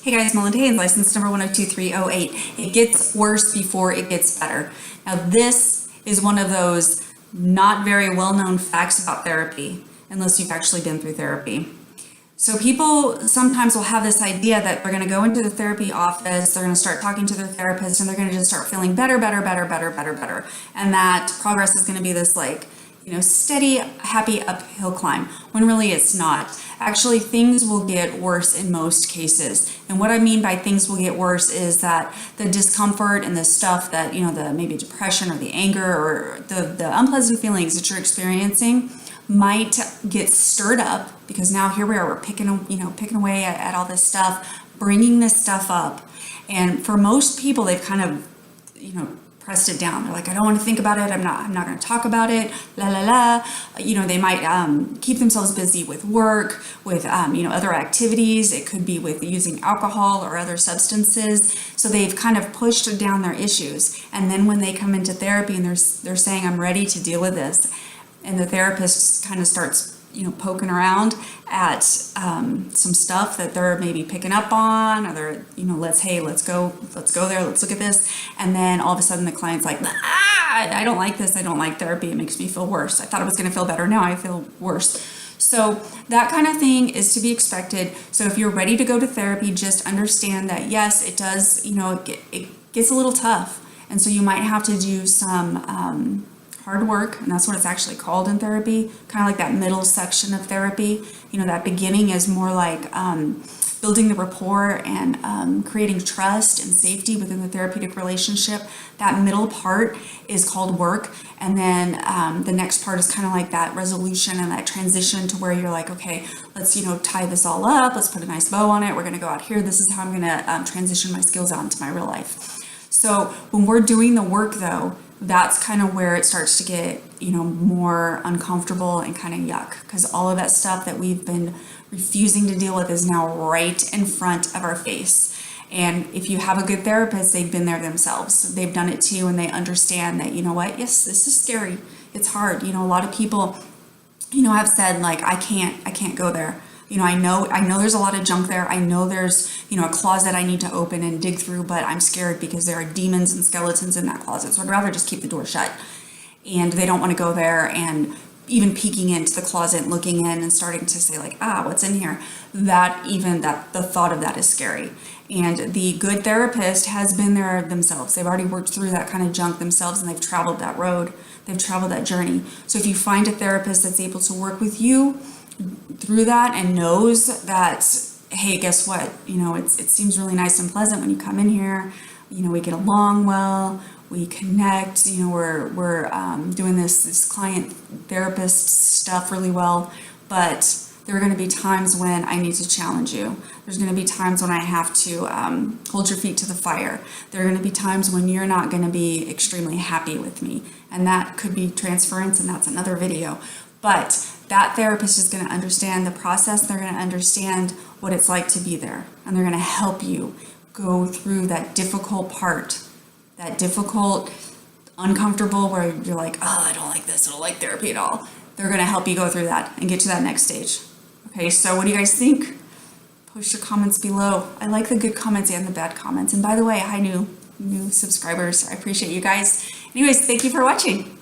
Hey guys, Melinda Haynes, license number 102308. It gets worse before it gets better. Now this is one of those not very well-known facts about therapy, unless you've actually been through therapy. So people sometimes will have this idea that they're going to go into the therapy office, they're going to start talking to their therapist, and they're going to just start feeling better. And that progress is going to be this steady, happy uphill climb, when really it's not. Actually, things will get worse in most cases. And what I mean by things will get worse is that the discomfort and the stuff that, the maybe depression or the anger or the unpleasant feelings that you're experiencing might get stirred up, because now here we are, we're picking away at all this stuff, bringing this stuff up. And for most people, they've kind of, pressed it down. They're like, I don't want to think about it. I'm not going to talk about it. They might keep themselves busy with work, with other activities. It could be with using alcohol or other substances. So they've kind of pushed down their issues. And then when they come into therapy and they're saying, I'm ready to deal with this, and the therapist kind of starts poking around at some stuff that they're maybe picking up on, or they're, let's go there, let's look at this. And then all of a sudden the client's like, I don't like this. I don't like therapy. It makes me feel worse. I thought I was going to feel better. Now I feel worse. So that kind of thing is to be expected. So if you're ready to go to therapy, just understand that yes, it does, it gets a little tough. And so you might have to do some, hard work, and that's what it's actually called in therapy, kind of like that middle section of therapy. That beginning is more like building the rapport and creating trust and safety within the therapeutic relationship. That middle part is called work, and then the next part is kind of like that resolution and that transition to where you're like, okay, let's tie this all up, let's put a nice bow on it, we're going to go out here, this is how I'm going to transition my skills out into my real life. So when we're doing the work though, that's kind of where it starts to get, more uncomfortable and kind of yuck, because all of that stuff that we've been refusing to deal with is now right in front of our face. And if you have a good therapist, they've been there themselves. They've done it too, and they understand that, yes, this is scary. It's hard. A lot of people, have said like, I can't go there. I know there's a lot of junk there. I know there's, a closet I need to open and dig through, but I'm scared because there are demons and skeletons in that closet. So I'd rather just keep the door shut. And they don't want to go there and even peeking into the closet and looking in and starting to say like, what's in here? The thought of that is scary. And the good therapist has been there themselves. They've already worked through that kind of junk themselves, and they've traveled that road. They've traveled that journey. So if you find a therapist that's able to work with you through that and knows that, hey, guess what? It seems really nice and pleasant when you come in here. We get along well, we connect. We're doing this client therapist stuff really well. But there are going to be times when I need to challenge you. There's going to be times when I have to hold your feet to the fire. There are going to be times when you're not going to be extremely happy with me, and that could be transference, and that's another video. But that therapist is going to understand the process. They're going to understand what it's like to be there. And they're going to help you go through that difficult part, that difficult, uncomfortable, where you're like, I don't like this. I don't like therapy at all. They're going to help you go through that and get to that next stage. Okay, so what do you guys think? Post your comments below. I like the good comments and the bad comments. And by the way, hi, new subscribers. I appreciate you guys. Anyways, thank you for watching.